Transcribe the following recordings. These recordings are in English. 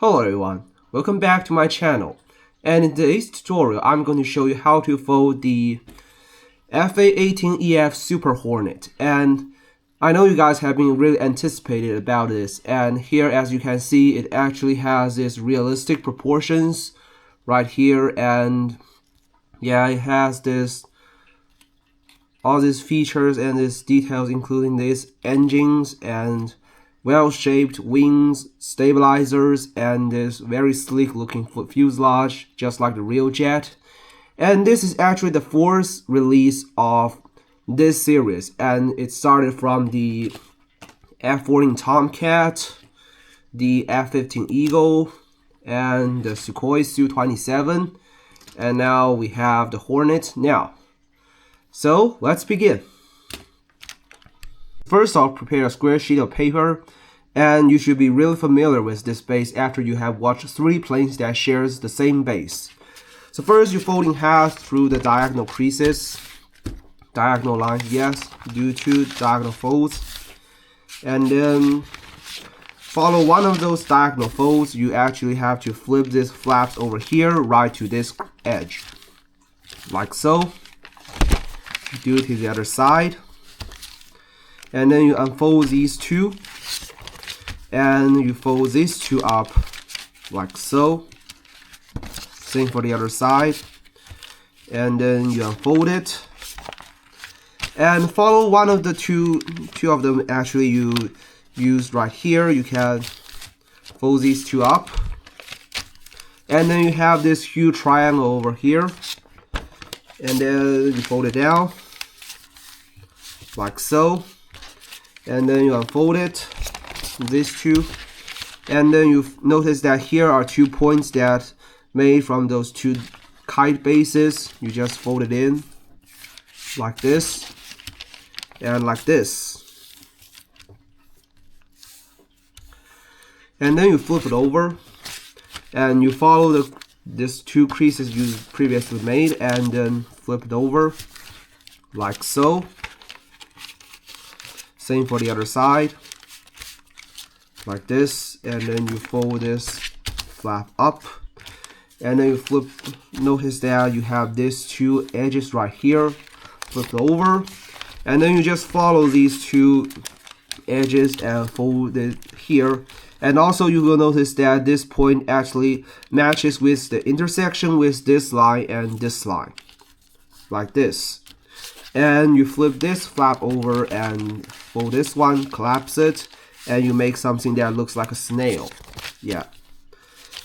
Hello everyone, welcome back to my channel. And in today's tutorial, I'm going to show you how to fold the FA-18 EF Super Hornet. And I know you guys have been really anticipated about this. And here, as you can see, it actually has this realistic proportions right here. And yeah, it has all these features and these details, including these engines and well-shaped wings, stabilizers, and this very sleek looking fuselage, just like the real jet. And this is actually the fourth release of this series, and it started from the F-14 Tomcat, the F-15 Eagle, and the Sukhoi Su-27, and now we have the Hornet now. So let's begin. First off, prepare a square sheet of paper, and you should be really familiar with this base after you have watched 3 planes that shares the same base. So first, you fold in half through the diagonal creases, diagonal lines, yes, do 2 diagonal folds, and then follow one of those diagonal folds. You actually have to flip these flaps over here right to this edge, like so. Do it to the other side. And then you unfold these two, and you fold these two up like so. Same for the other side. And then you unfold it and follow one of the two of them actually you used right here. You can fold these two up, and then you have this huge triangle over here, and then you fold it down like so. And then you unfold it, these two, and then you notice that here are 2 points that made from those 2 kite bases. You just fold it in like this and like this, and then you flip it over and you follow these 2 creases you previously made, and then flip it over like so. Same for the other side, like this, and then you fold this flap up, and then you flip. Notice that you have these 2 edges right here. Flip it over, and then you just follow these 2 edges and fold it here. And also you will notice that this point actually matches with the intersection with this line and this line, like this. And you flip this flap over and fold this one, collapse it, and you make something that looks like a snail. Yeah.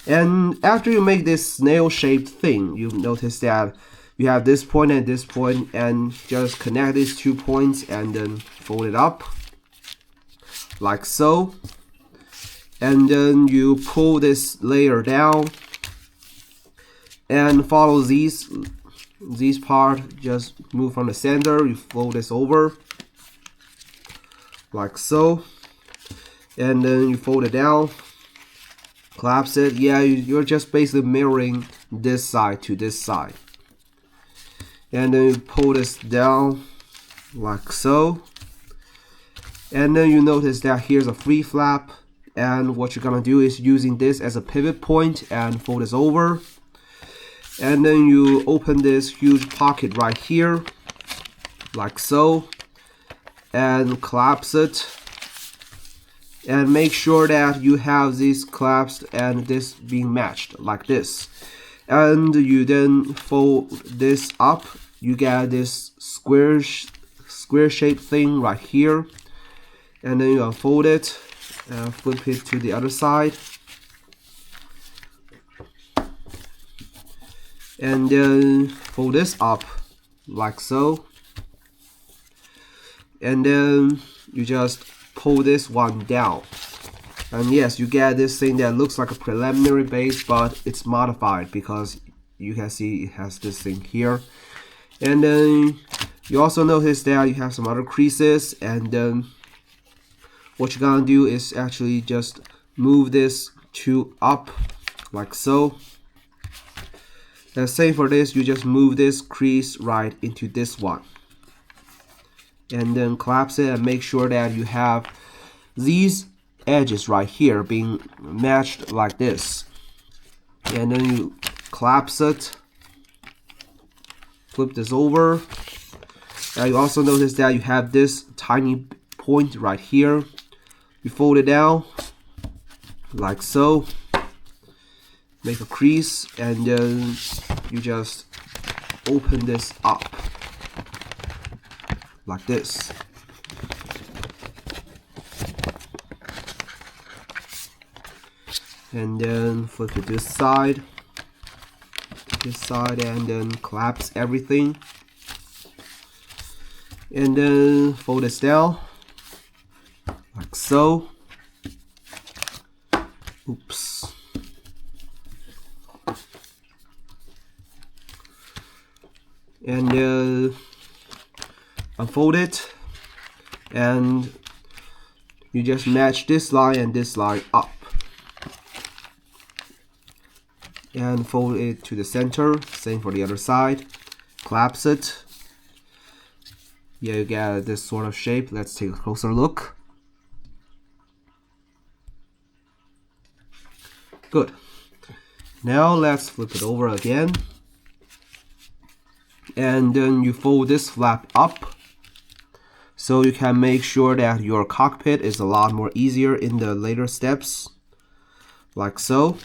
And after you make this snail-shaped thing, you notice that you have this point and this point, and just connect these 2 points and then fold it up like so. And then you pull this layer down and follow these part, just move from the center. You fold this over like so, and then you fold it down, collapse it. Yeah, you're just basically mirroring this side to this side, and then you pull this down like so. And then you notice that here's a free flap, and what you're gonna do is using this as a pivot point and fold this over. And then you open this huge pocket right here, like so, and collapse it. And make sure that you have this collapsed and this being matched, like this. And you then fold this up. You get this square shaped thing right here. And then you unfold it and flip it to the other side. And then fold this up like so, and then you just pull this one down, and yes, you get this thing that looks like a preliminary base, but it's modified because you can see it has this thing here. And then you also notice that you have some other creases, and then what you're gonna do is actually just move this 2 up like so. And same for this, you just move this crease right into this one, and then collapse it and make sure that you have these edges right here being matched like this. And then you collapse it, flip this over. Now you also notice that you have this tiny point right here. You fold it down like so, make a crease, and then you just open this up like this. And then flip to this side, and then collapse everything. And then fold this down like so. Oops. And unfold it, and you just match this line and this line up, and fold it to the center. Same for the other side. Collapse it. Yeah, you get this sort of shape. Let's take a closer look. Good. Now let's flip it over again. And then you fold this flap up, so you can make sure that your cockpit is a lot more easier in the later steps, like so.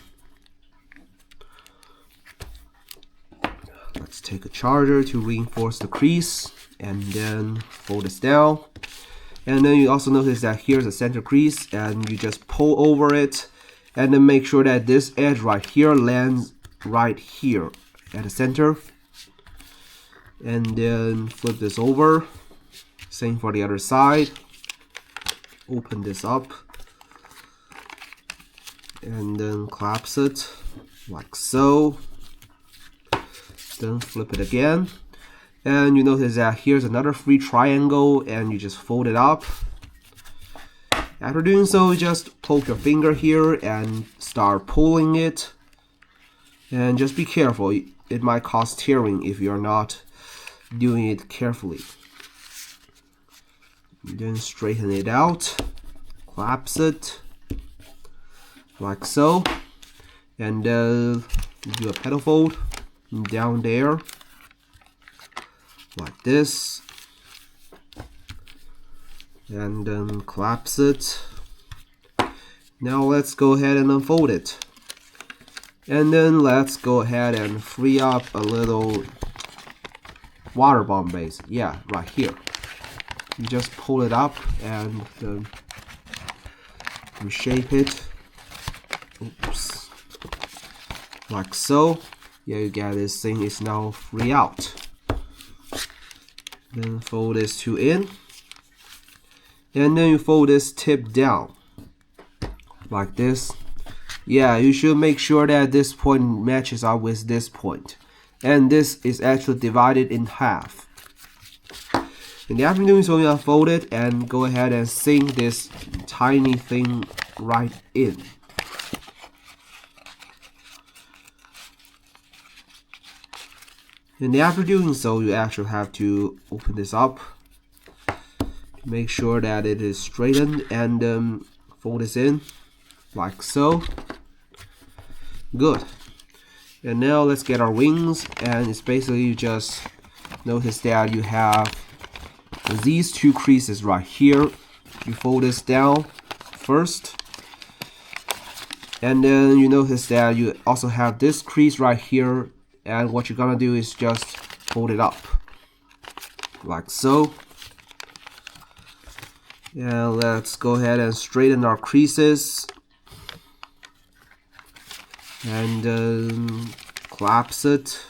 Let's take a charger to reinforce the crease, and then fold this down. And then you also notice that here's a center crease, and you just pull over it, and then make sure that this edge right here lands right here at the center. And then flip this over. Same for the other side. Open this up, and then collapse it like so. Then flip it again, and you notice that here's another free triangle, and you just fold it up. After doing so, just poke your finger here and start pulling it, and just be careful, it might cause tearing if you're not doing it carefully. Then straighten it out, collapse it like so, and do a pedal fold down there like this, and then collapse it. Now let's go ahead and unfold it, and then let's go ahead and free up a little water bomb base. Yeah, right here. You just pull it up and reshape it. Oops. Like so. Yeah, you get this thing is now free out. Then fold this two in, and then you fold this tip down like this. Yeah, you should make sure that this point matches up with this point, and this is actually divided in half. And after doing so, you unfold it and go ahead and sink this tiny thing right in. And after doing so, you actually have to open this up to make sure that it is straightened, and fold this in like so. Good. And now let's get our wings, and it's basically you just notice that you have these two creases right here. You fold this down first, and then you notice that you also have this crease right here, and what you're gonna do is just fold it up like so. And let's go ahead and straighten our creases, and collapse it,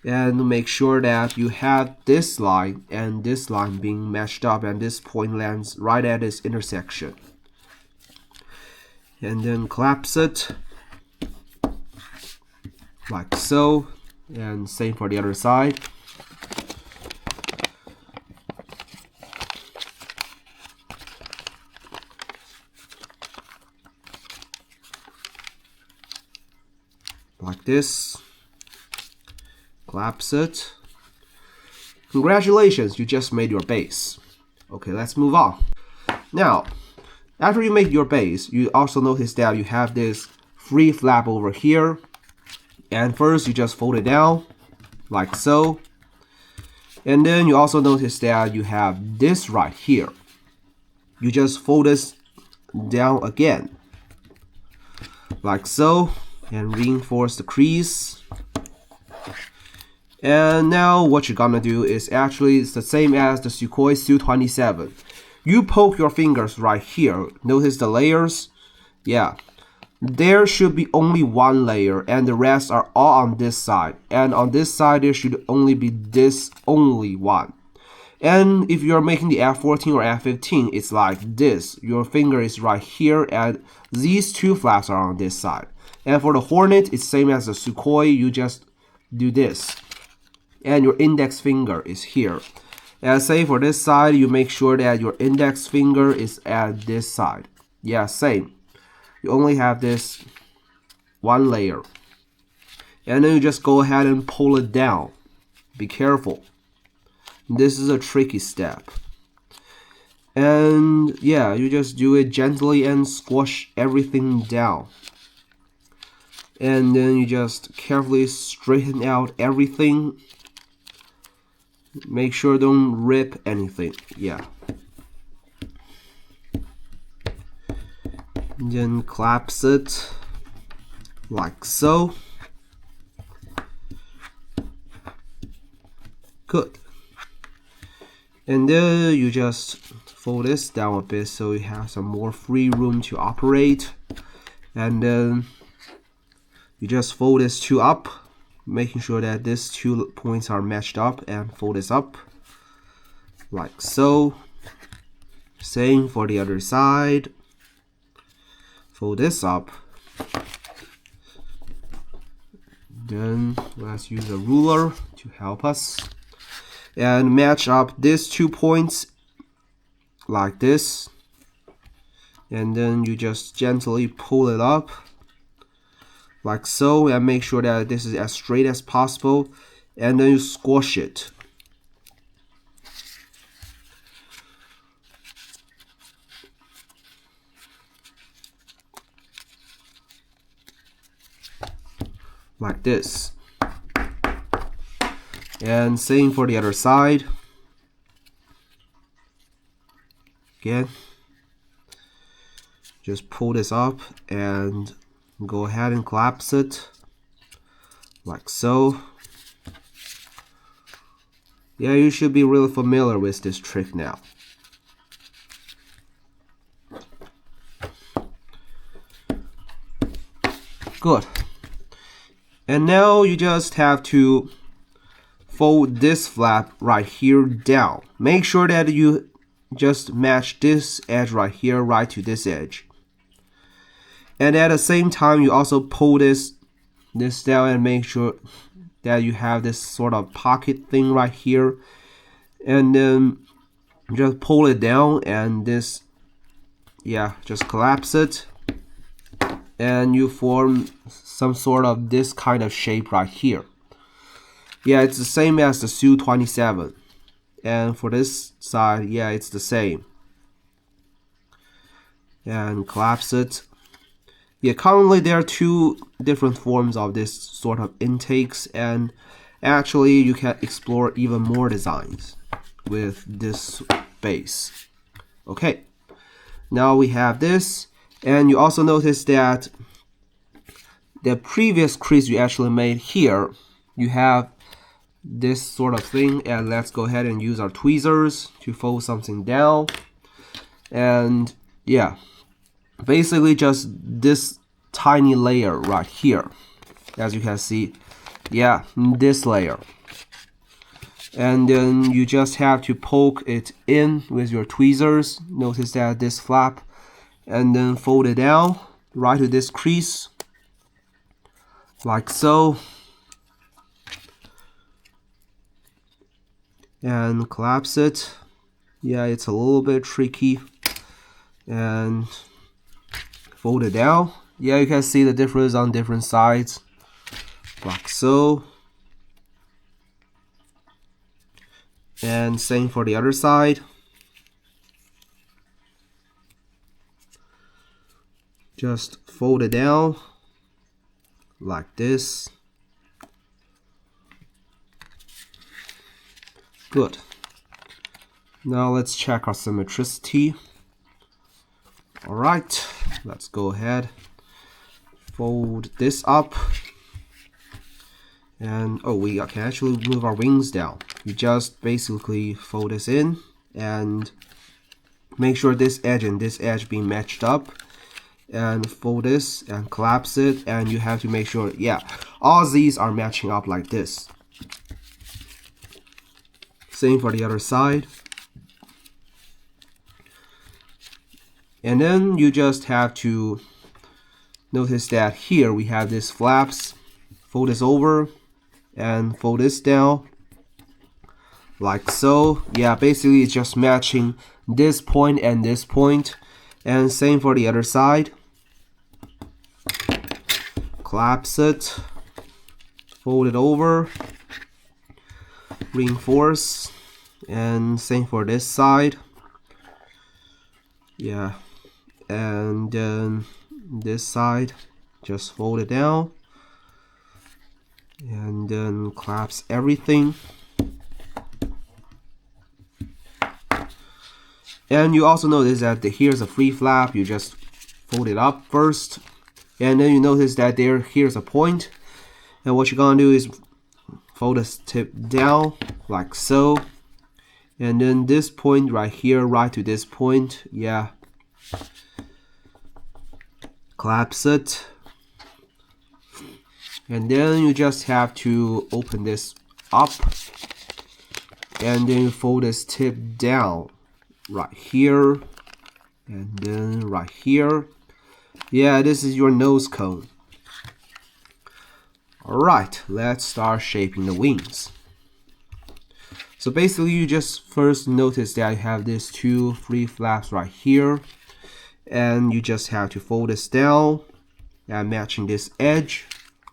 and make sure that you have this line and this line being matched up, and this point lands right at this intersection. And then collapse it like so, and same for the other side. Like this. Collapse it. Congratulations, you just made your base. Okay, let's move on. Now, After you make your base, you also notice that you have this free flap over here. And first you just fold it down like so. And then you also notice that you have this right here. You just fold this down again like so and reinforce the crease. And now what you're gonna do is actually it's the same as the Sukhoi Su-27. You poke your fingers right here. Notice the layers? Yeah. There should be only one layer and the rest are all on this side. And on this side there should only be this only one. And if you're making the F-14 or F-15, it's like this. Your finger is right here and these two flaps are on this side. And for the Hornet, it's same as the Sukhoi. You just do this. And your index finger is here. And say for this side, you make sure that your index finger is at this side. Yeah, same. You only have this one layer. And then you just go ahead and pull it down. Be careful. This is a tricky step. And yeah, you just do it gently and squash everything down. And then you just carefully straighten out everything. Make sure don't rip anything. Yeah. And then collapse it like so. Good. And then you just fold this down a bit so you have some more free room to operate. And then you just fold this two up, making sure that these 2 points are matched up, and fold this up like so. Same for the other side. Fold this up. Then let's use a ruler to help us. And match up these 2 points like this. And then you just gently pull it up like so, and make sure that this is as straight as possible, and then you squash it. Like this. And same for the other side. Again, just pull this up and go ahead and collapse it like so. Yeah, you should be really familiar with this trick now. Good. And now you just have to fold this flap right here down. Make sure that you just match this edge right here right to this edge. And at the same time, you also pull this down and make sure that you have this sort of pocket thing right here. And then just pull it down and this, yeah, just collapse it. And you form some sort of this kind of shape right here. Yeah, it's the same as the Su-27. And for this side, yeah, it's the same. And collapse it. Yeah, currently there are 2 different forms of this sort of intakes, and actually you can explore even more designs with this base. Okay, now we have this, and you also notice that the previous crease you actually made here, you have this sort of thing, and let's go ahead and use our tweezers to fold something down. And yeah, basically just this tiny layer right here, as you can see. Yeah, this layer. And then you just have to poke it in with your tweezers. Notice that this flap, and then fold it down right to this crease like so, and collapse it. Yeah, it's a little bit tricky. And fold it down. Yeah, you can see the difference on different sides like so. And same for the other side. Just fold it down like this. Good. Now let's check our symmetricity. Alright, let's go ahead. Fold this up. And oh, we can actually move our wings down. You just basically fold this in and make sure this edge and this edge being matched up. And fold this and collapse it, and you have to make sure, yeah, all these are matching up like this. Same for the other side. And then you just have to notice that here we have these flaps. Fold this over and fold this down like so. Yeah, basically it's just matching this point and this point. And same for the other side. Collapse it, fold it over, reinforce, and same for this side. Yeah, and then this side, just fold it down, and then collapse everything. And you also notice that here's a free flap. You just fold it up first. And then you notice that here's a point. And what you're gonna do is fold this tip down like so. And then this point right here, right to this point, yeah. Collapse it. And then you just have to open this up. And then you fold this tip down right here. And then right here. Yeah, this is your nose cone. Alright, let's start shaping the wings. So basically you just first notice that you have these two free flaps right here. And you just have to fold this down and matching this edge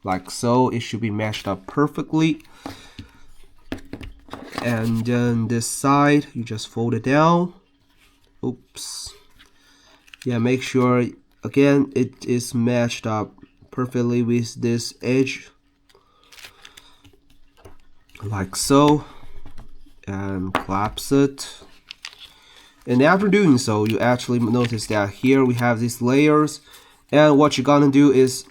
like so. It should be matched up perfectly. And then this side, you just fold it down. Oops. Yeah, make sure again it is matched up perfectly with this edge like so, and collapse it. And after doing so, you actually notice that here we have these layers, and what you're gonna do is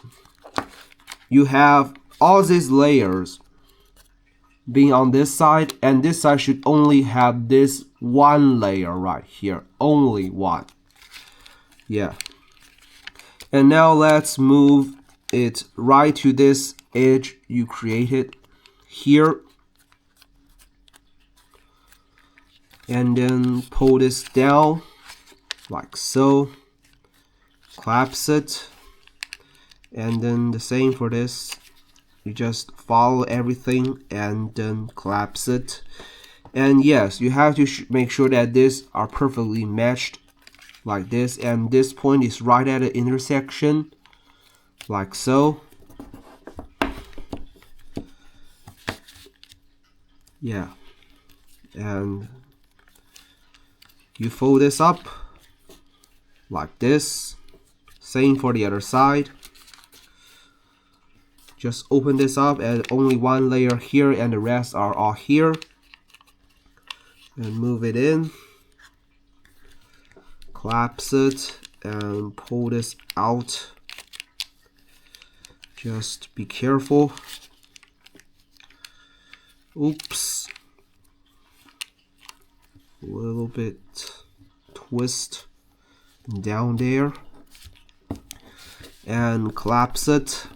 you have all these layers being on this side, and this side should only have this one layer right here, only one. Yeah. And now let's move it right to this edge you created here. And then pull this down like so. Collapse it. And then the same for this. You just follow everything and then collapse it. And yes, you have to make sure that these are perfectly matched like this, and this point is right at the intersection like so. Yeah, and you fold this up like this. Same for the other side. Just open this up and only one layer here and the rest are all here, and move it in. Collapse it and pull this out. Just be careful. Oops. A little bit twist down there. And collapse it.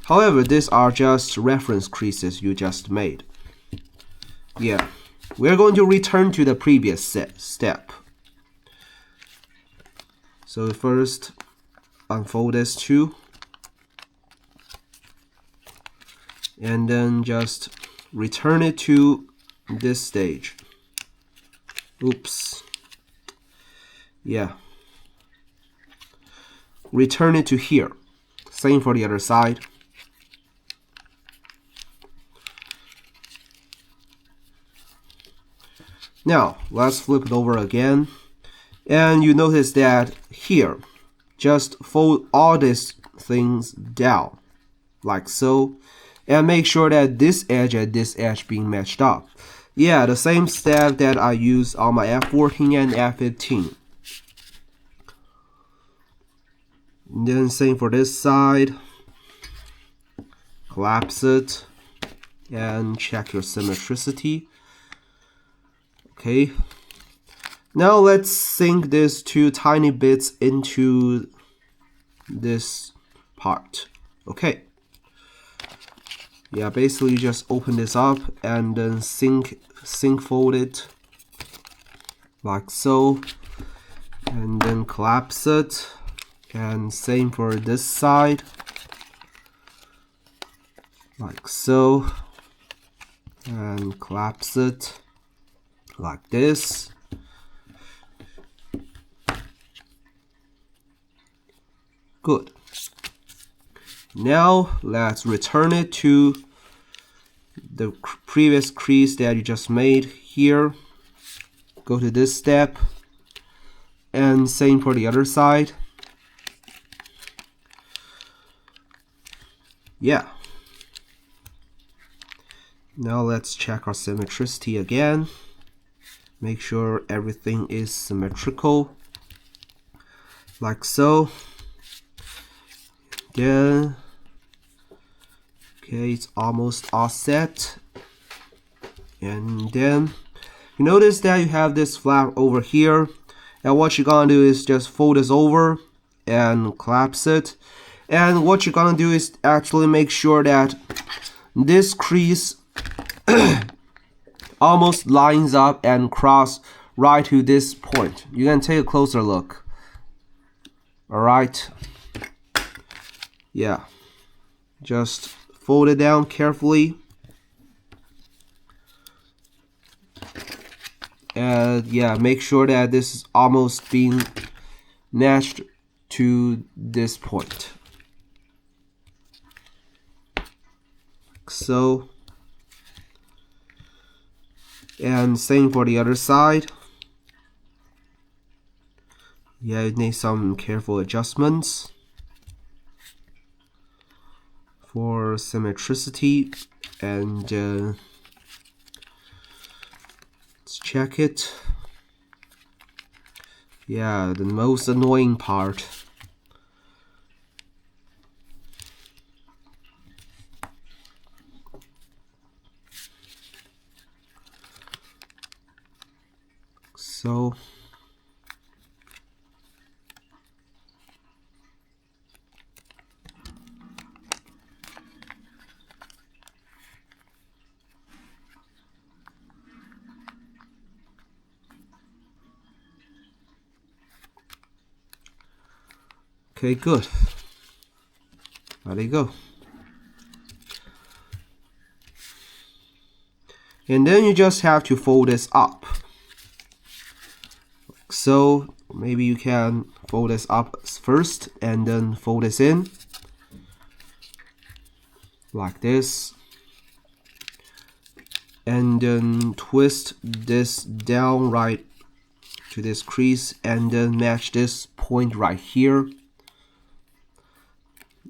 However, these are just reference creases you just made. Yeah. We're going to return to the previous step. So first, unfold this too. And then just return it to this stage. Oops. Yeah. Return it to here. Same for the other side. Now, let's flip it over again. And you notice that here, just fold all these things down like so, and make sure that this edge and this edge being matched up. Yeah, the same step that I use on my F14 and F15. And then same for this side. Collapse it and check your symmetricity. Okay. Now let's sink these two tiny bits into this part. Okay. Yeah, basically just open this up and then sink fold it like so, and then collapse it, and same for this side like so, and collapse it like this. Good. Now let's return it to the previous crease that you just made here. Go to this step, and same for the other side. Yeah. Now let's check our symmetricity again. Make sure everything is symmetrical like so. Then okay, it's almost all set. And then you notice that you have this flap over here, and what you're gonna do is just fold this over and collapse it. And what you're gonna do is actually make sure that this crease almost lines up and cross right to this point. You can take a closer look. Alright. Yeah. Just fold it down carefully. And yeah, make sure that this is almost being matched to this point. So, and same for the other side. Yeah, it needs some careful adjustments for symmetricity, and let's check it. Yeah, the most annoying part. So okay, good. There you go. And then you just have to fold this up. Like so, maybe you can fold this up first and then fold this in. Like this. And then twist this down right to this crease, and then match this point right here.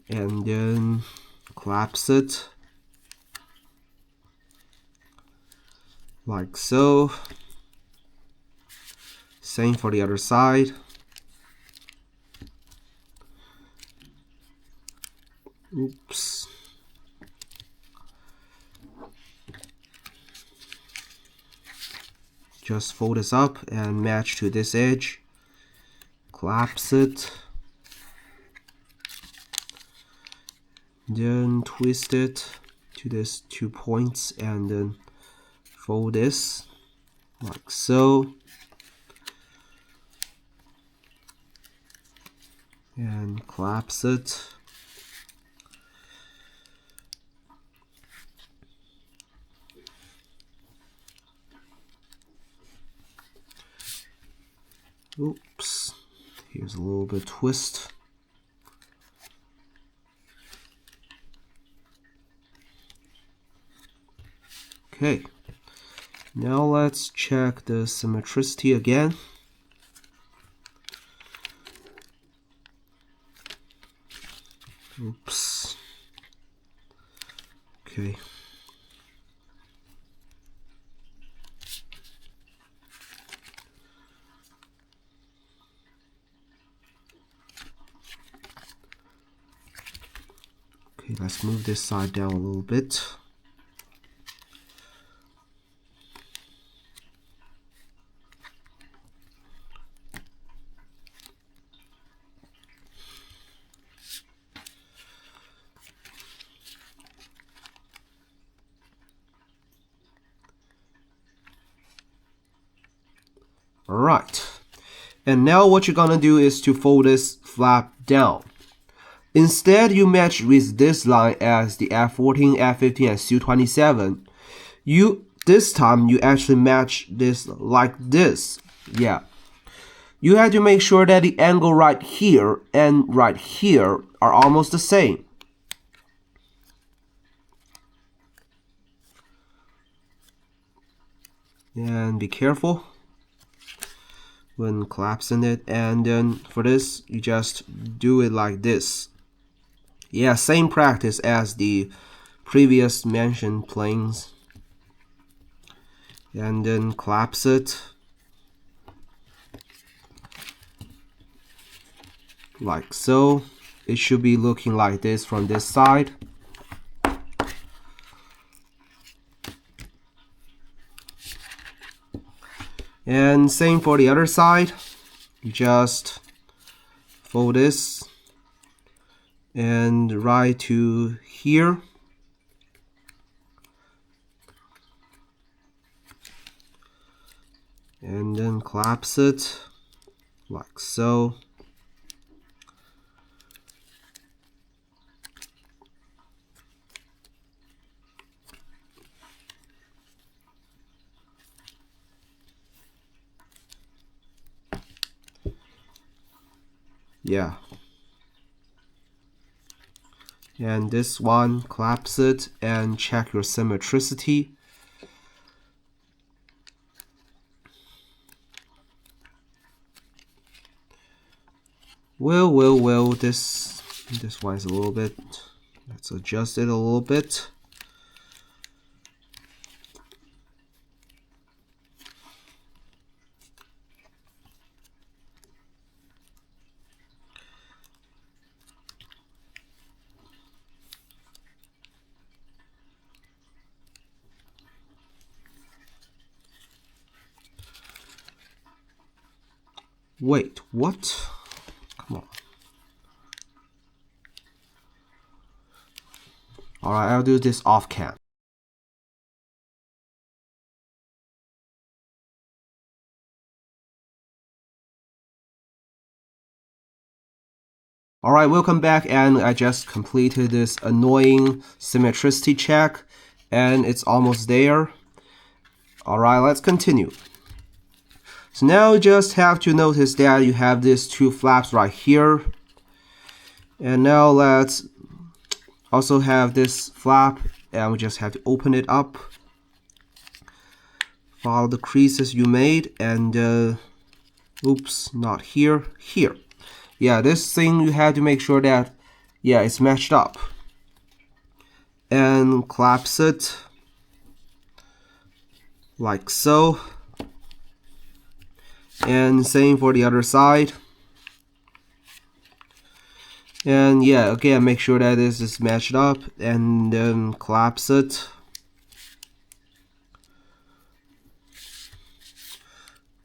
And then collapse it. Like so. Same for the other side. Oops. Just fold this up and match to this edge. Collapse it. Then twist it to these 2 points, and then fold this like so. And collapse it. Oops, here's a little bit of twist. Okay, now let's check the symmetricity again. Okay. Okay, let's move this side down a little bit. Alright, and now what you're gonna do is to fold this flap down. Instead, you match with this line as the F14, F15, and Su-27. This time you actually match this like this. Yeah. You have to make sure that the angle right here and right here are almost the same. And be careful when collapsing it, and then for this you just do it like this. Yeah, same practice as the previous mentioned planes, and then collapse it like so. It should be looking like this from this side. And same for the other side. You just fold this and right to here. And then collapse it like so. Yeah. And this one, collapse it and check your symmetricity. Well, this one is a little bit, let's adjust it a little bit. Wait, what? Come on. Alright, I'll do this off cam. Alright, welcome back, and I just completed this annoying symmetricity check, and it's almost there. Alright, let's continue. So now you just have to notice that you have these two flaps right here. And now let's also have this flap, and we just have to open it up. Follow the creases you made, and oops, not here, here. Yeah, this thing you have to make sure that, yeah, it's matched up. And collapse it like so. And same for the other side. And yeah, again, make sure that this is matched up, and then collapse it.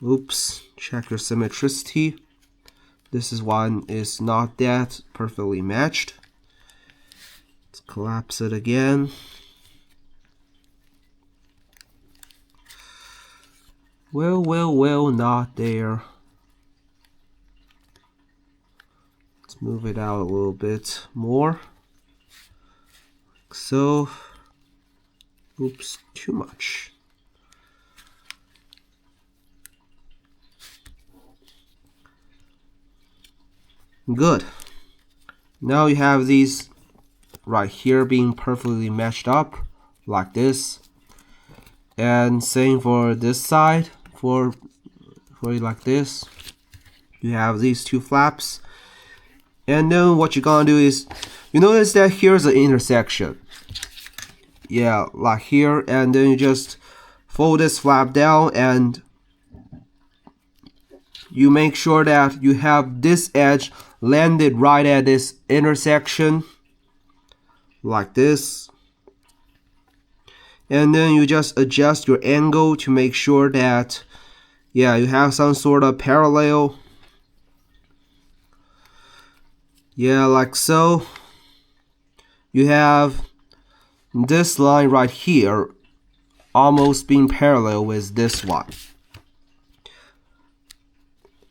Oops, check your symmetricity. This one is not that perfectly matched. Let's collapse it again. Well, not there. Let's move it out a little bit more. Like so. Oops, too much. Good. Now you have these right here being perfectly matched up like this. And same for this side, for like this. You have these two flaps. And then what you're gonna do is, you notice that here's an intersection. yeah, like here, and then you just fold this flap down and you make sure that you have this edge landed right at this intersection like this, and then you just adjust your angle to make sure that, yeah, you have some sort of parallel, yeah, like so. You have this line right here almost being parallel with this one,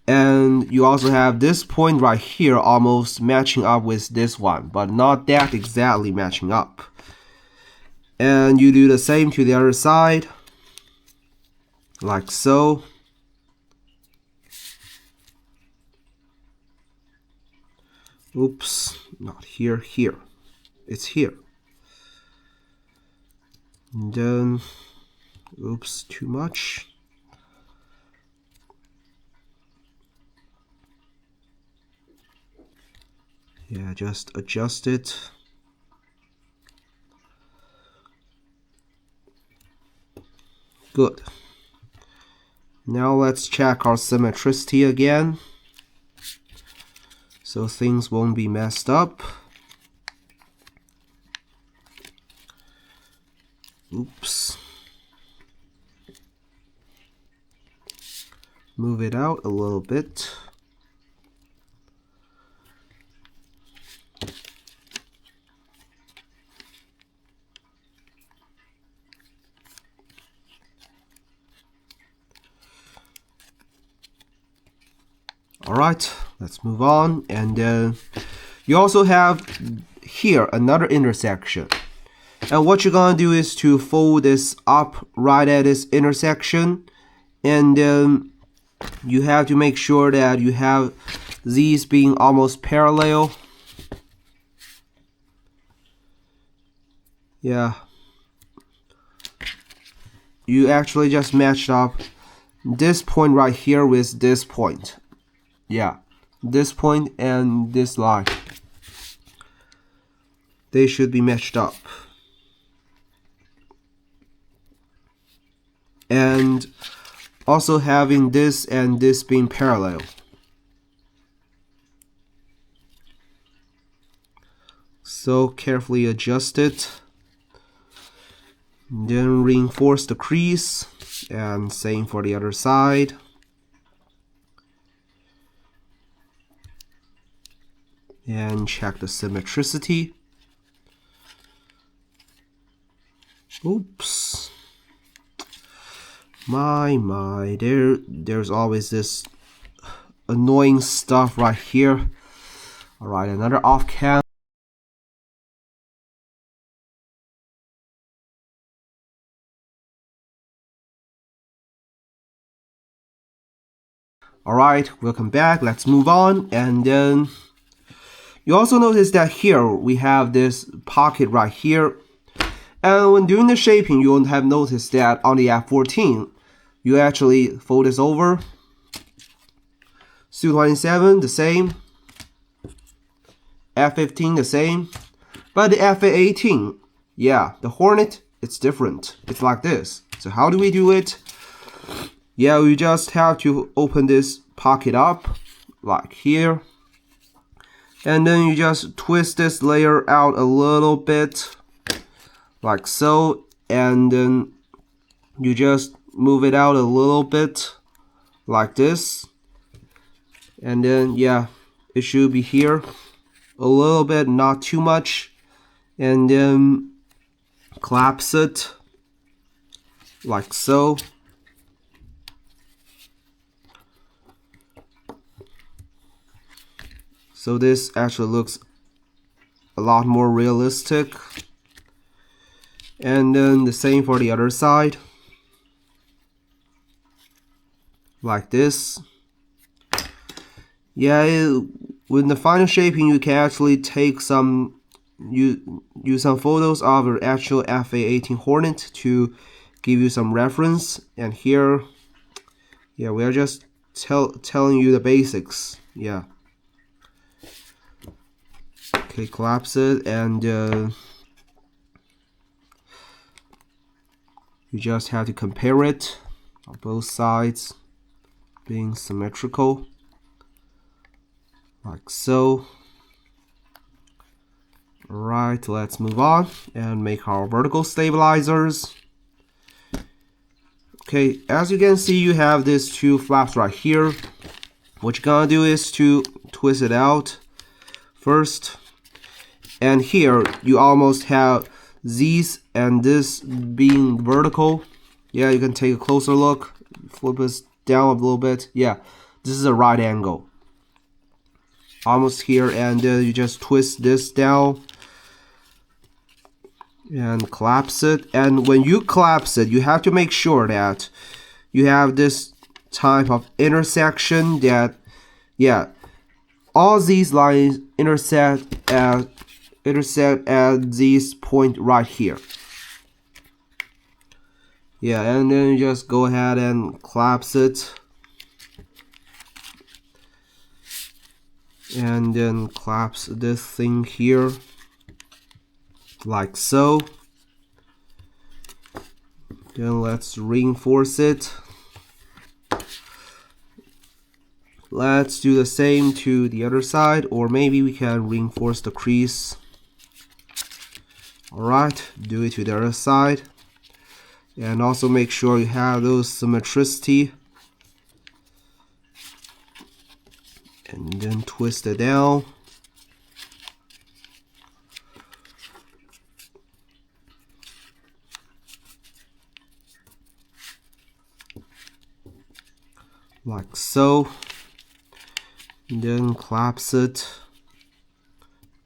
and you also have this point right here almost matching up with this one, but not that exactly matching up. And you do the same to the other side, like so. Oops, not here, here. It's here. And then, oops, too much. Yeah, just adjust it. Good. Now let's check our symmetricity again, so things won't be messed up. Oops. Move it out a little bit. Alright, let's move on. And then you also have here another intersection. And what you're gonna do is to fold this up right at this intersection, and then you have to make sure that you have these being almost parallel. Yeah, you actually just matched up this point right here with this point. Yeah, this point and this line, they should be matched up. And also having this and this being parallel. So carefully adjust it. Then reinforce the crease, and same for the other side. And check the symmetricity. Oops. My, there's always this annoying stuff right here. Alright, another off cam. Alright, welcome back. Let's move on. And then you also notice that here we have this pocket right here. And when doing the shaping, you will have noticed that on the F-14, you actually fold this over. Su-27, the same. F-15, the same. But the F-18, yeah, the Hornet, it's different. It's like this. So how do we do it? Yeah, we just have to open this pocket up, like here. And then you just twist this layer out a little bit, like so. And then you just move it out a little bit, like this. And then, yeah, it should be here a little bit, not too much. And then collapse it, like so. So this actually looks a lot more realistic. And then the same for the other side, like this. Yeah, with the final shaping, you can actually take some, use some photos of your actual F-18 Hornet to give you some reference. And here, yeah, we are just telling you the basics. Yeah. Okay, collapse it, and You just have to compare it on both sides being symmetrical, like so. Alright, let's move on and make our vertical stabilizers. Okay, as you can see, you have these two flaps right here. What you're gonna do is to twist it out first, and here you almost have these and this being vertical. Yeah, you can take a closer look, flip this down a little bit. Yeah, this is a right angle almost here, and you just twist this down and collapse it. And when you collapse it, you have to make sure that you have this type of intersection that, yeah, all these lines intersect at this point right here. Yeah, and then you just go ahead and collapse it, and then collapse this thing here like so. Then let's reinforce it. Let's do the same to the other side, or maybe we can reinforce the crease. Alright, do it to the other side. And also make sure you have those symmetricity. And then twist it down. Like so. And then collapse it.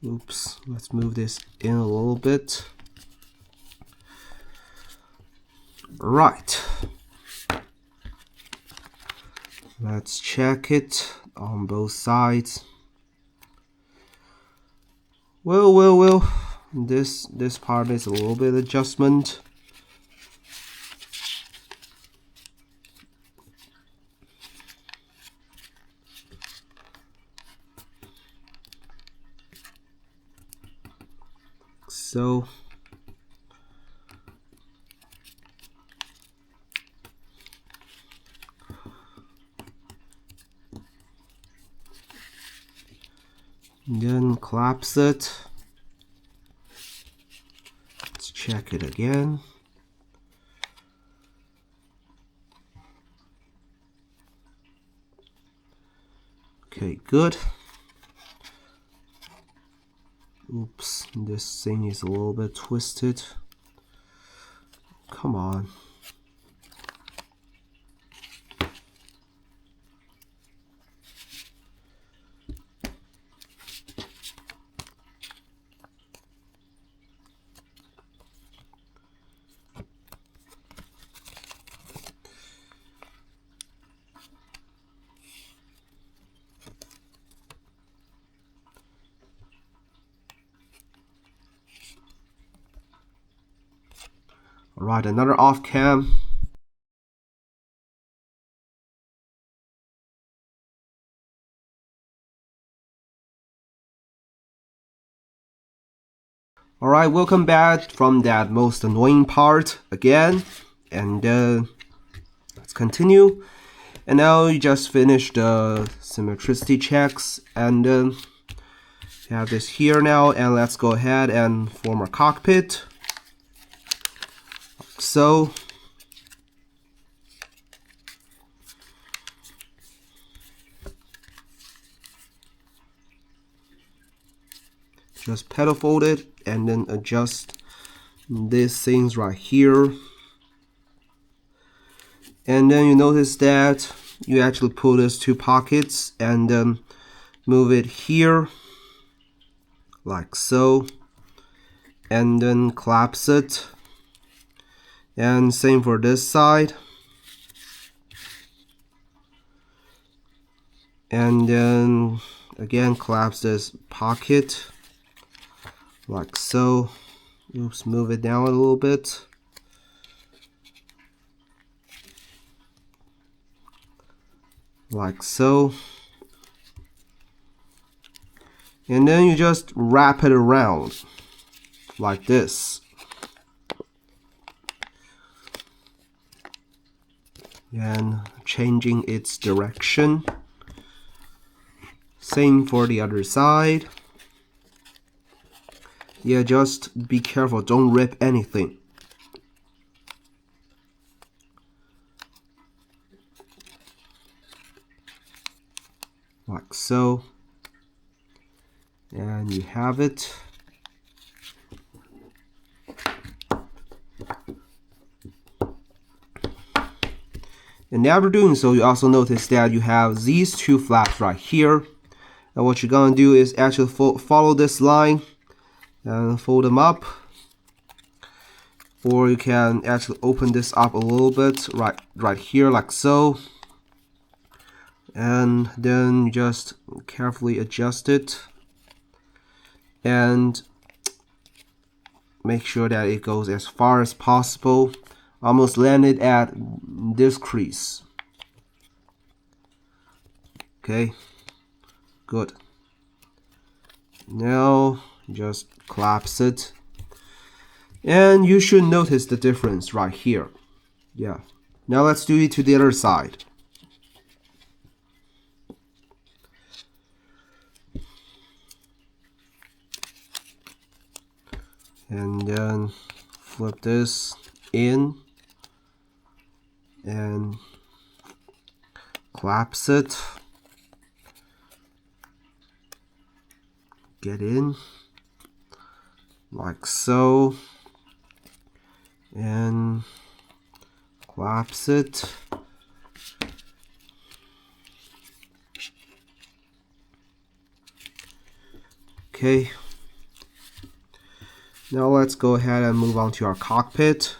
Oops, let's move this in a little bit. Right. Let's check it on both sides. Well. This part is a little bit adjustment. So then collapse it. Let's check it again. Okay, good. Oops, this thing is a little bit twisted. Come on. Alright, another off cam. Alright, welcome back from that most annoying part again. And let's continue. And now you just finished the symmetricity checks, and you have this here now, and let's go ahead and form a cockpit. Like so. Just pedal fold it and then adjust these things right here. And then you notice that you actually pull these two pockets and move it here like so, and then collapse it. And same for this side. And then again collapse this pocket like so. Oops, move it down a little bit. Like so. And then you just wrap it around like this. and changing its direction. Same for the other side. Yeah, just be careful, don't rip anything. Like so. And you have it. And after doing so, you also notice that you have these two flaps right here. And what you're gonna do is actually follow this line and fold them up. Or you can actually open this up a little bit right here like so. And then you just carefully adjust it. And make sure that it goes as far as possible. Almost landed at this crease. Okay, good. Now just collapse it. And you should notice the difference right here. Yeah. Now let's do it to the other side. And then flip this in and collapse it. Get in like so and collapse it. Okay. Now let's go ahead and move on to our cockpit.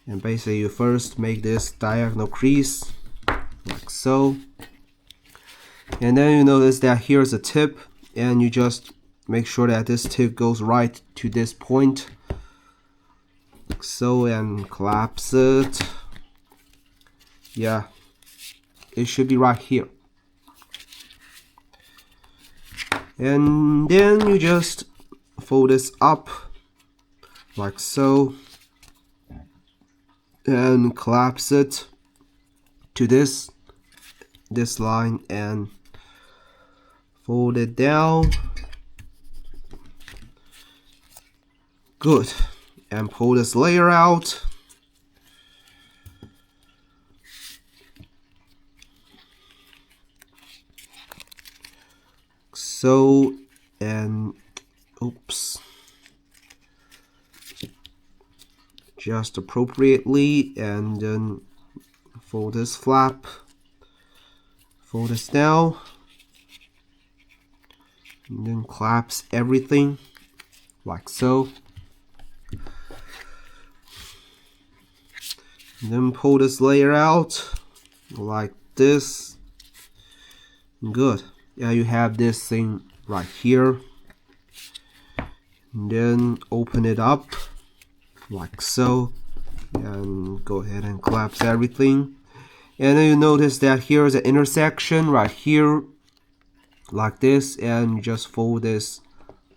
And basically you first make this diagonal crease like so. And then you notice that here's a tip, and you just make sure that this tip goes right to this point like so, and collapse it. Yeah, it should be right here. And then you just fold this up like so and collapse it to this line and fold it down. Good. And pull this layer out. So, and oops, just appropriately, and then fold this flap, fold this down, and then collapse everything like so. And then pull this layer out like this. Good. Yeah, you have this thing right here. And then open it up like so, and go ahead and collapse everything. And then you notice that here is an intersection right here like this, and you just fold this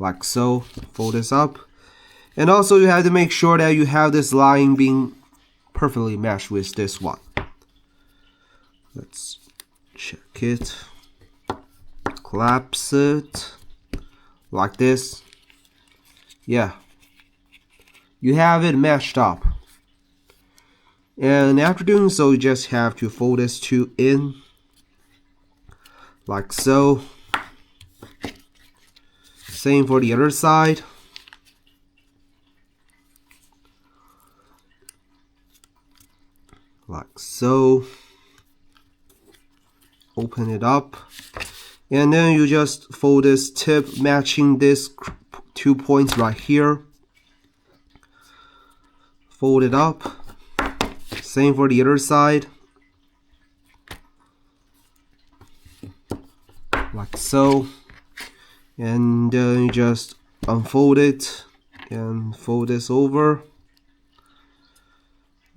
like so, fold this up. And also you have to make sure that you have this line being perfectly matched with this one. Let's check it. Collapse it like this. Yeah, you have it matched up. And after doing so, you just have to fold this two in like so. Same for the other side. Like so. Open it up. And then you just fold this tip matching this 2 points right here. Fold it up. Same for the other side. Like so. And then you just unfold it and fold this over.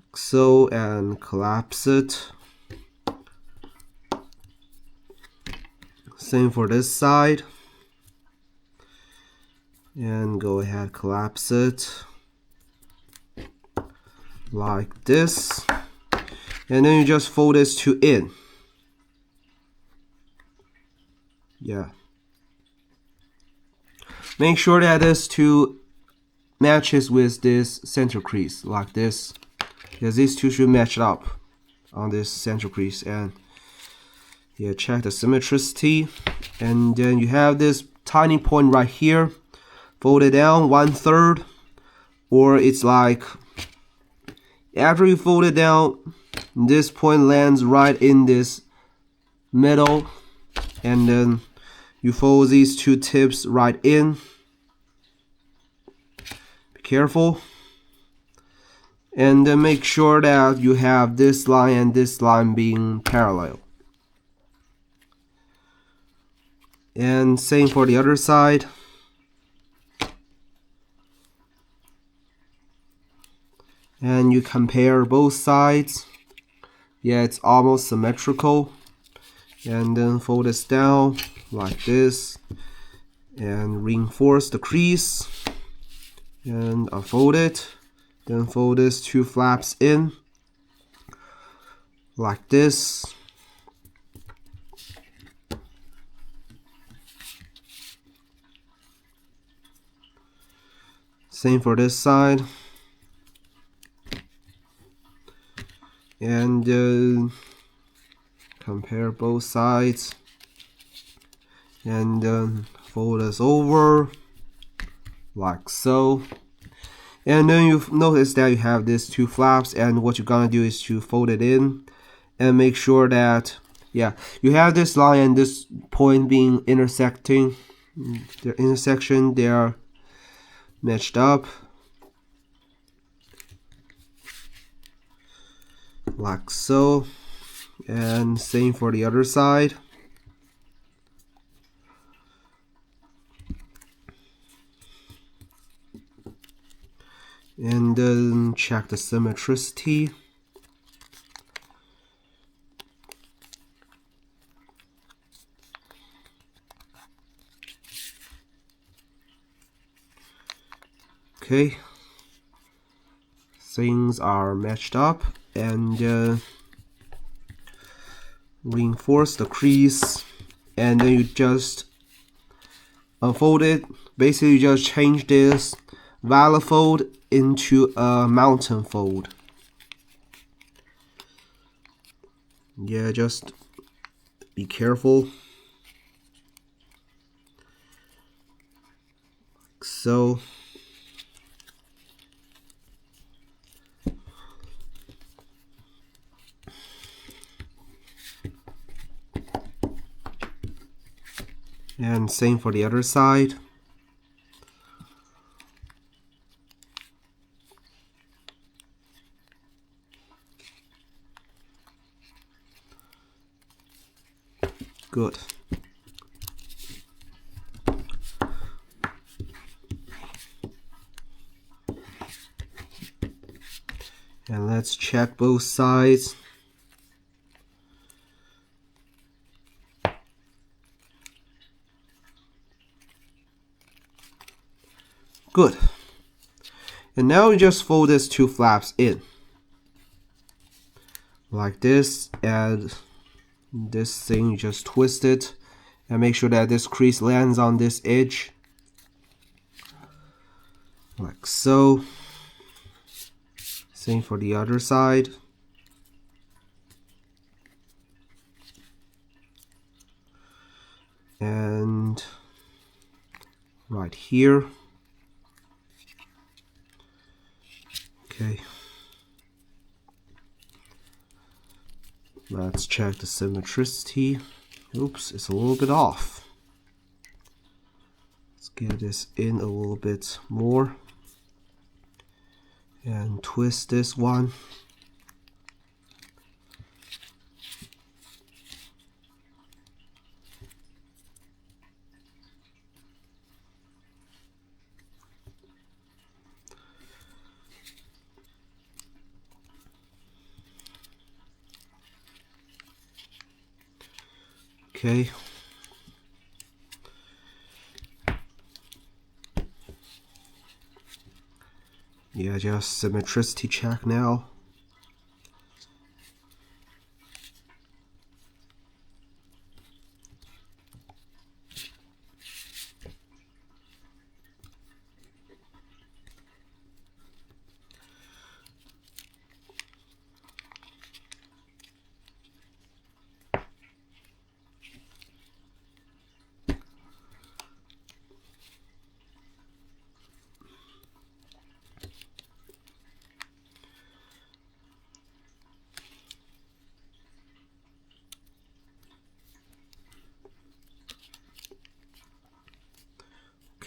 Like so, and collapse it. Same for this side. And go ahead, collapse it like this. And then you just fold this to in. Yeah. Make sure that this two matches with this center crease like this, because these two should match up on this center crease. And yeah, check the symmetricity. And then you have this tiny point right here. Fold it down 1/3, or it's like after you fold it down, this point lands right in this middle, and then you fold these two tips right in. Be careful. And then make sure that you have this line and this line being parallel. And same for the other side. And you compare both sides. Yeah, it's almost symmetrical. And then fold this down like this and reinforce the crease and unfold it. Then fold these two flaps in like this. Same for this side. And compare both sides, and then fold this over like so. And then you notice that you have these two flaps, and what you're gonna do is to fold it in and make sure that, yeah, you have this line and this point being intersecting. Their intersection, they are matched up like so. And same for the other side. And then check the symmetricity. Okay, things are matched up. And reinforce the crease, and then you just unfold it. Basically, you just change this violet fold into a mountain fold. Yeah, just be careful. Like so. And same for the other side. Good. And let's check both sides. Good. And now we just fold these two flaps in like this, and this thing you just twist it and make sure that this crease lands on this edge like so. Same for the other side. And right here. Okay. Let's check the symmetricity. Oops, it's a little bit off. Let's get this in a little bit more. And twist this one. Okay. Yeah, just symmetricity check now.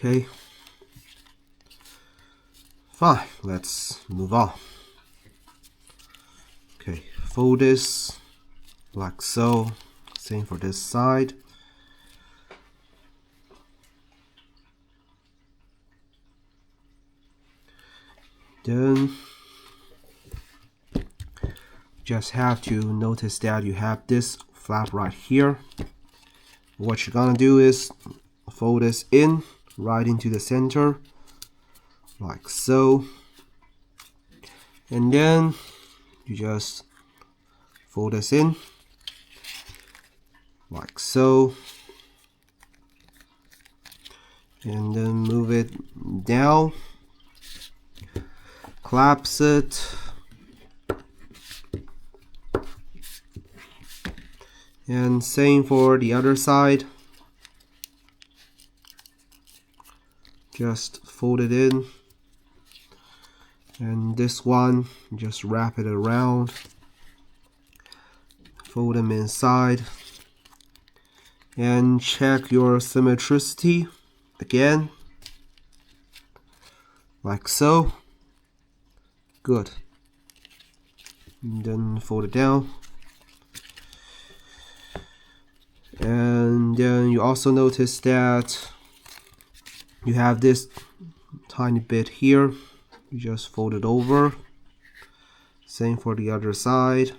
Okay, fine, let's move on. Okay, fold this like so, same for this side. Then just have to notice that you have this flap right here. What you're gonna do is fold this in right into the center like so, and then you just fold this in like so, and then move it down, collapse it, and same for the other side. Just fold it in, and this one just wrap it around, fold them inside, and check your symmetricity again like so. Good. And then fold it down, and then you also notice that you have this tiny bit here. You just fold it over, same for the other side,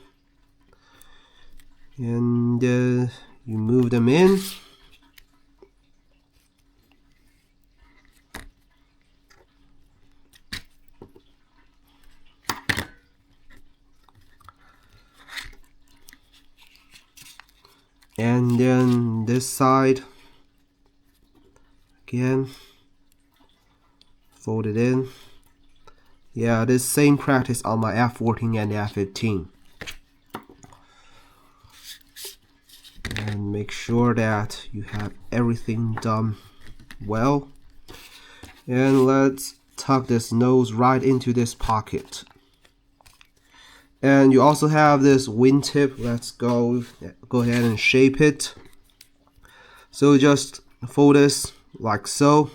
and you move them in. And then this side again, fold it in. Yeah, this same practice on my F-14 and F-15. And make sure that you have everything done well. And let's tuck this nose right into this pocket. And you also have this wingtip. Let's go ahead and shape it. So just fold this like so,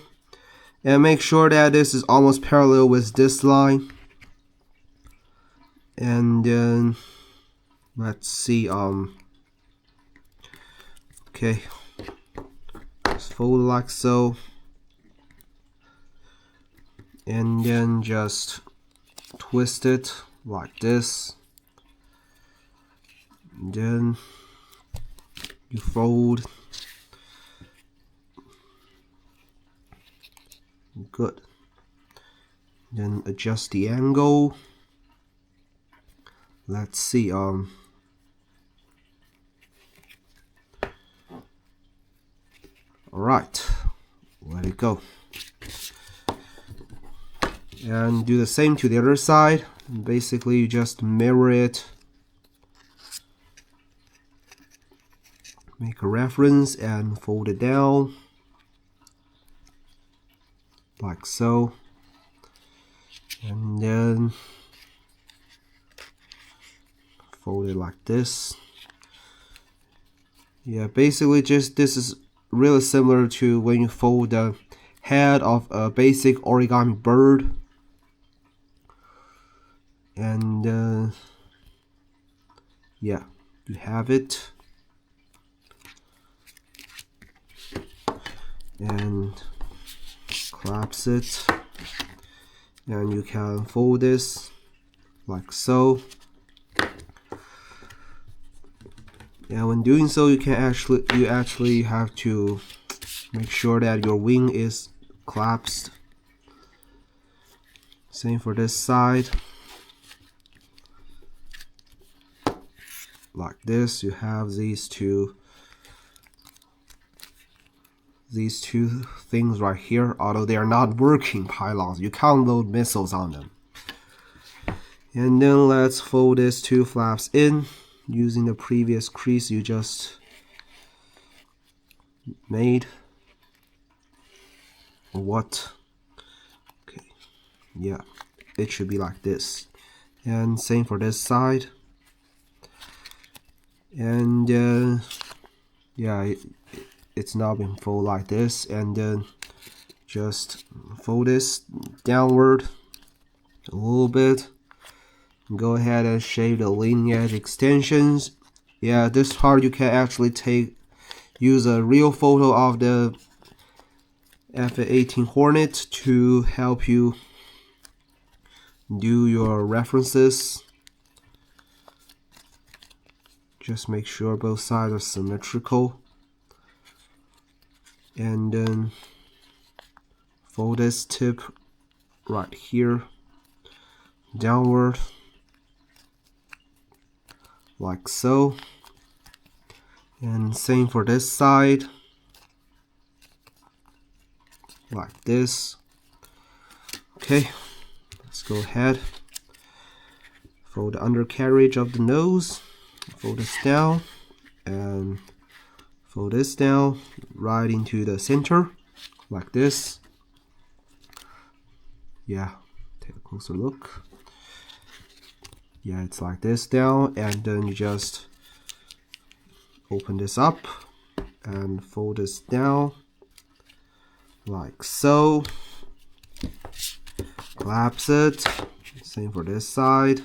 and make sure that this is almost parallel with this line. And then let's see, okay, just fold it like so, and then just twist it like this, and then you fold. Good. Then adjust the angle. Let's see, alright, let it go. And do the same to the other side. Basically, you just mirror it, make a reference, and fold it down like so, and then fold it like this. Yeah, basically just this is really similar to when you fold the head of a basic origami bird. And yeah, you have it. And collapse it, and you can fold this like so. And when doing so, you actually have to make sure that your wing is collapsed. Same for this side. Like this, you have these two things right here. Although they are not working pylons, you can't load missiles on them. And then let's fold these two flaps in using the previous crease you just made. What? Okay, yeah, it should be like this. And same for this side. And yeah, it's now been folded like this, and then Just fold this downward a little bit. Go ahead and shave the leading edge extensions. Yeah, this part you can actually use a real photo of the F-18 Hornet to help you do your references. Just make sure both sides are symmetrical, and then fold this tip right here downward like so, and same for this side, like this. Okay, let's go ahead, fold the undercarriage of the nose, fold this down, and fold this down right into the center like this. Yeah, take a closer look. Yeah, it's like this down, and then you just open this up and fold this down like so. Collapse it. Same for this side.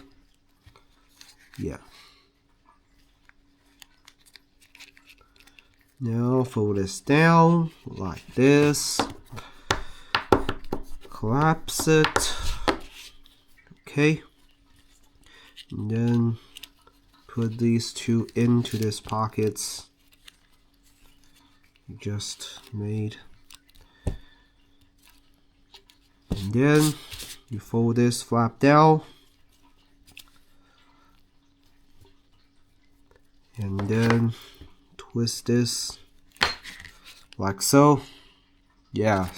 Yeah. Now fold this down like this. Collapse it. Okay. And then put these two into these pockets you just made. And then you fold this flap down. And then twist this like so. Yeah.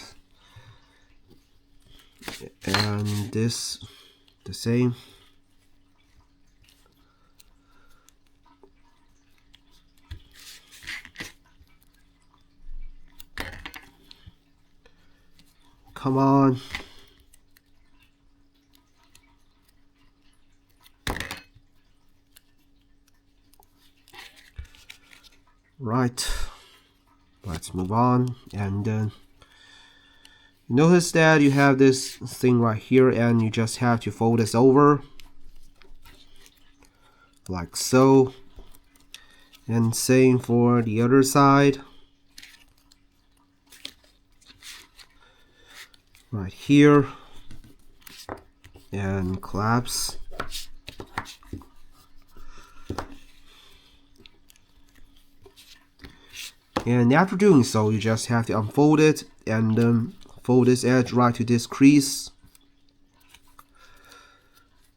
And this the same. Come on. Right. Let's move on. And then notice that you have this thing right here, and you just have to fold this over like so. And same for the other side. Right here, and collapse. And after doing so, you just have to unfold it and then fold this edge right to this crease,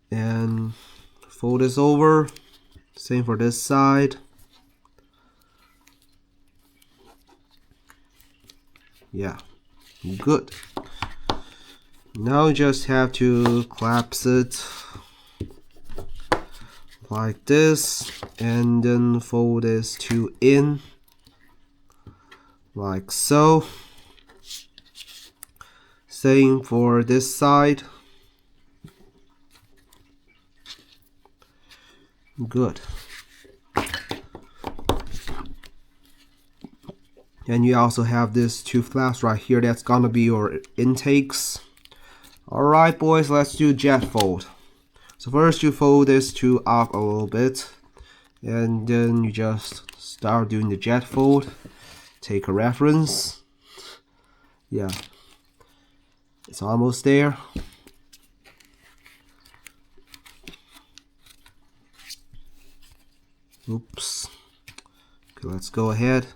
and fold this over. Same for this side. Yeah, good. Now you just have to collapse it like this, and then fold this two in like so. Same for this side. Good. And you also have this two flaps right here. That's gonna be your intakes. Alright boys, let's do jet fold. So first you fold this two up a little bit, and then you just start doing the jet fold. Take a reference. Yeah, it's almost there. Oops. Okay, let's go ahead.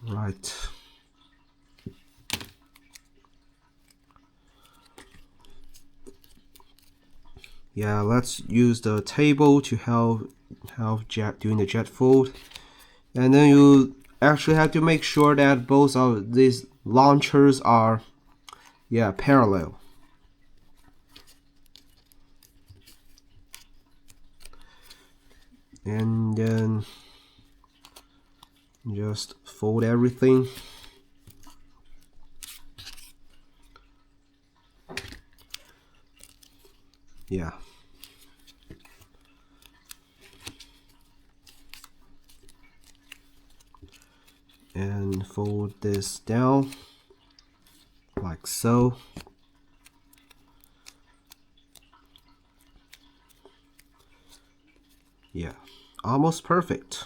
Right. Yeah, let's use the table to help doing the jet fold. And then you actually have to make sure that both of these launchers are parallel. And then just fold everything. Yeah. and fold this down like so. Yeah, almost perfect.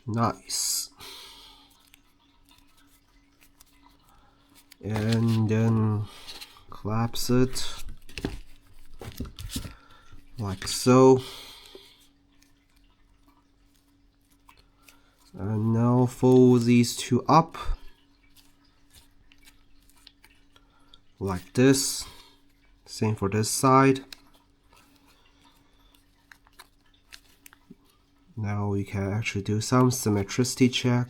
Nice. And then collapse it like so. And now fold these two up like this. Same for this side. Now we can actually do some symmetricity check.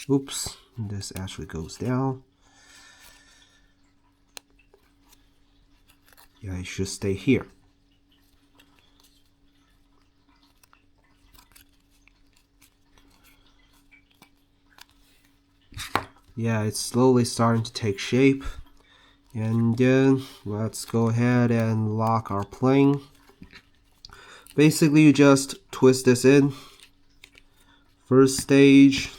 Oops, this actually goes down. Yeah, it should stay here. Yeah, it's slowly starting to take shape. And then let's go ahead and lock our plane. Basically, you just twist this in. First stage.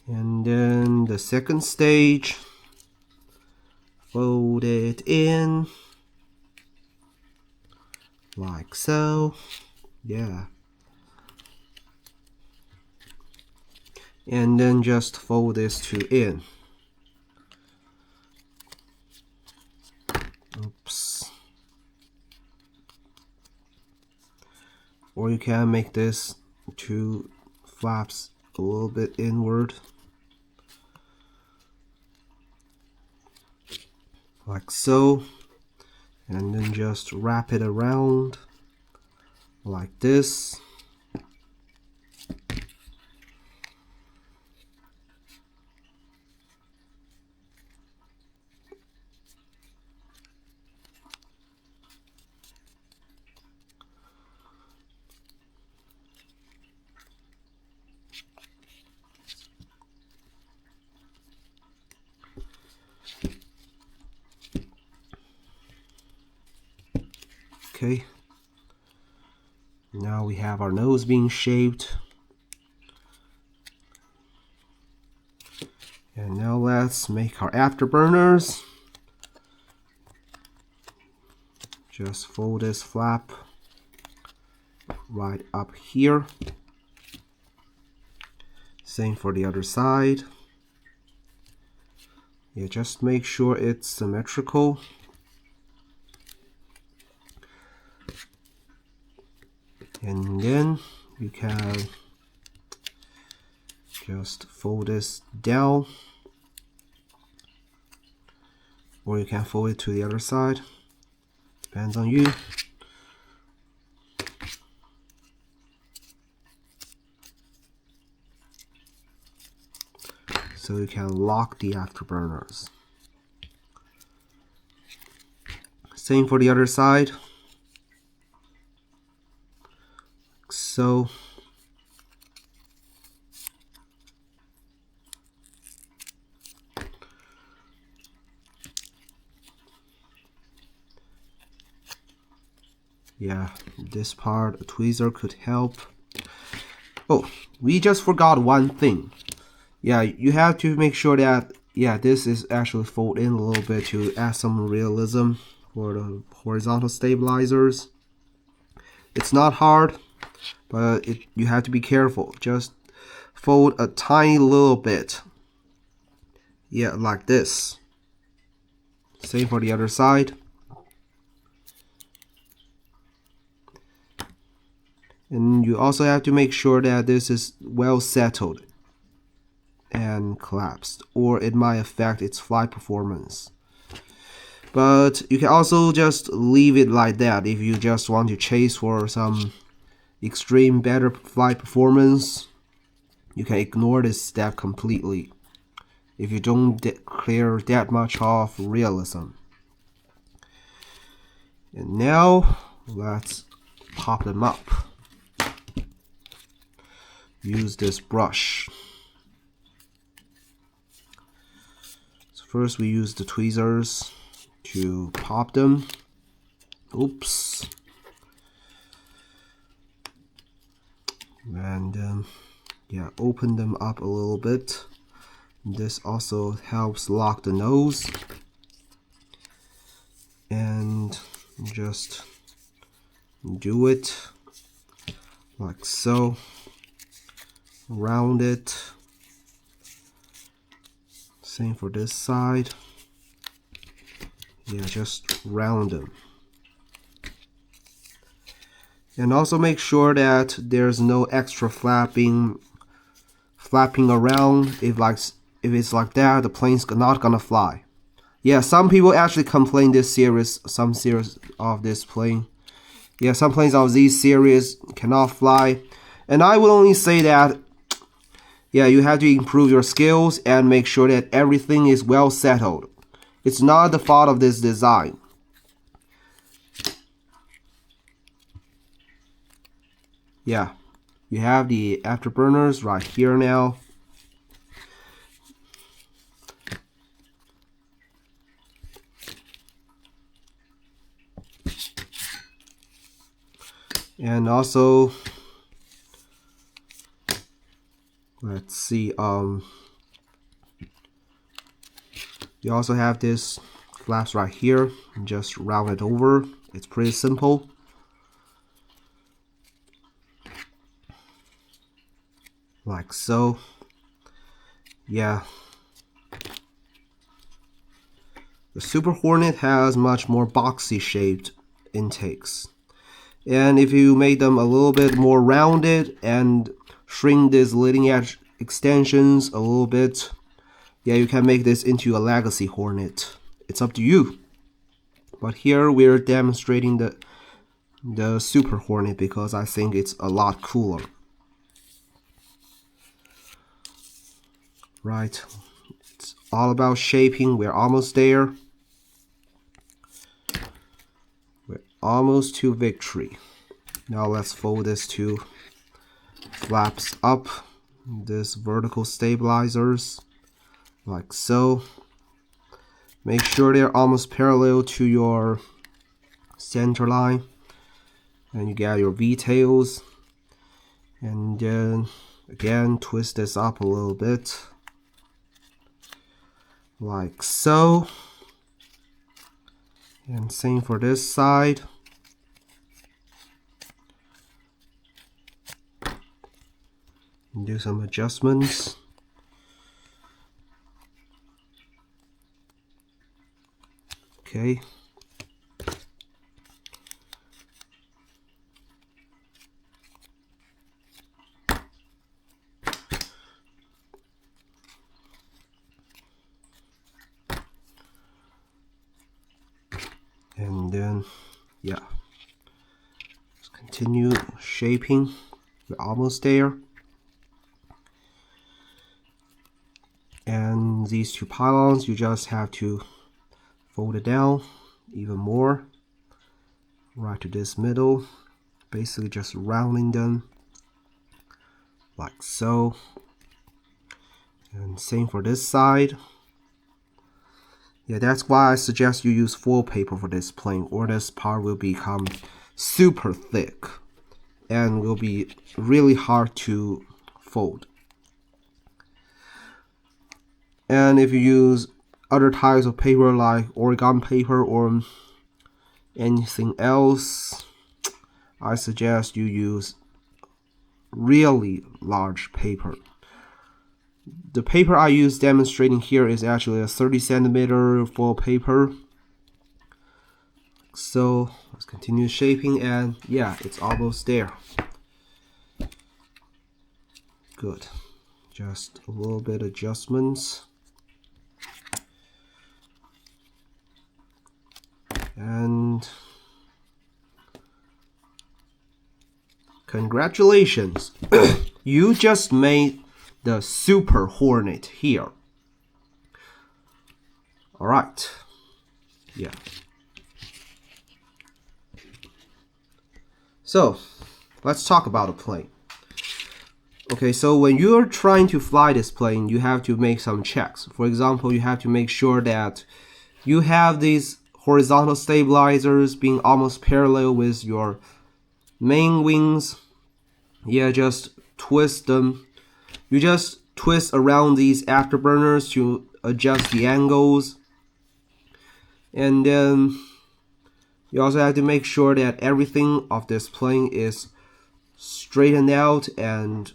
And then the second stage. Fold it in. Like so. Yeah. And then just fold this to in. Oops. Or you can make this two flaps a little bit inward. Like so. And then just wrap it around like this. Okay, now we have our nose being shaped. And now let's make our afterburners. Just fold this flap right up here. Same for the other side. Yeah, just make sure it's symmetrical. And then you can just fold this down, or you can fold it to the other side, depends on you. So you can lock the afterburners. Same for the other side. So yeah, this part a tweezer could help. Oh, we just forgot one thing. Yeah, you have to make sure that this is actually fold in a little bit to add some realism for the horizontal stabilizers. It's not hard, but you have to be careful. Just fold a tiny little bit. Yeah, like this. Same for the other side. And you also have to make sure that this is well settled and collapsed, or it might affect its flight performance. But you can also just leave it like that if you just want to chase for some extreme better flight performance. You can ignore this step completely if you don't clear that much of realism. And now let's pop them up. Use this brush. So first we use the tweezers to pop them. Oops. And yeah, open them up a little bit. This also helps lock the nose. And just do it like so. Round it. Same for this side. Yeah, just round them. And also make sure that there's no extra flapping around. If it's like that, the plane's not gonna fly. Yeah, some people actually complain some series of this plane. Yeah, some planes of these series cannot fly. And I would only say that, yeah, you have to improve your skills and make sure that everything is well settled. It's not the fault of this design. Yeah, you have the afterburners right here now. And also, let's see, you also have this flaps right here. Just round it over. It's pretty simple. Like so. Yeah. The Super Hornet has much more boxy shaped intakes. And if you make them a little bit more rounded and shrink these leading edge extensions a little bit, yeah, you can make this into a Legacy Hornet. It's up to you. But here we're demonstrating the Super Hornet because I think it's a lot cooler. Right, it's all about shaping. We're almost there. We're almost to victory. Now let's fold this two flaps up. This vertical stabilizers, like so. Make sure they're almost parallel to your center line. And you get your V-tails. And then again, twist this up a little bit. Like so. And same for this side. And do some adjustments. Okay. And then, yeah, let's continue shaping. We're almost there. And these two pylons, you just have to fold it down even more, right to this middle. Basically just rounding them, like so. And same for this side. Yeah, that's why I suggest you use foil paper for this plane, or this part will become super thick and will be really hard to fold. And if you use other types of paper like origami paper or anything else, I suggest you use really large paper. The paper I use demonstrating here is actually a 30 centimeter foil paper. So let's continue shaping, and yeah, it's almost there. Good. Just a little bit adjustments. And congratulations, you just made the Super Hornet here. Alright, yeah. So, let's talk about the plane. Okay, so when you're trying to fly this plane, you have to make some checks. For example, you have to make sure that you have these horizontal stabilizers being almost parallel with your main wings. Yeah, just twist them. You just twist around these afterburners to adjust the angles. And then you also have to make sure that everything of this plane is straightened out and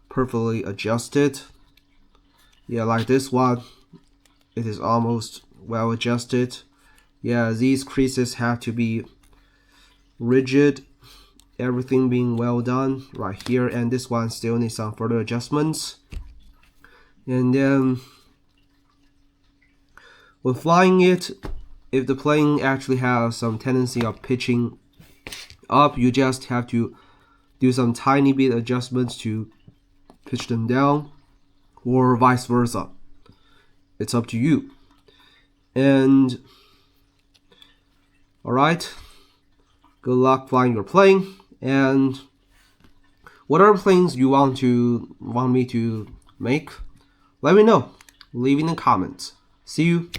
perfectly adjusted. Yeah, like this one, it is almost well adjusted. Yeah, these creases have to be rigid, everything being well done right here, and this one still needs some further adjustments. And then when flying it, if the plane actually has some tendency of pitching up, you just have to do some tiny bit adjustments to pitch them down, or vice versa. It's up to you. And alright, good luck flying your plane. And what other planes you want me to make? Let me know. Leave in the comments. See you.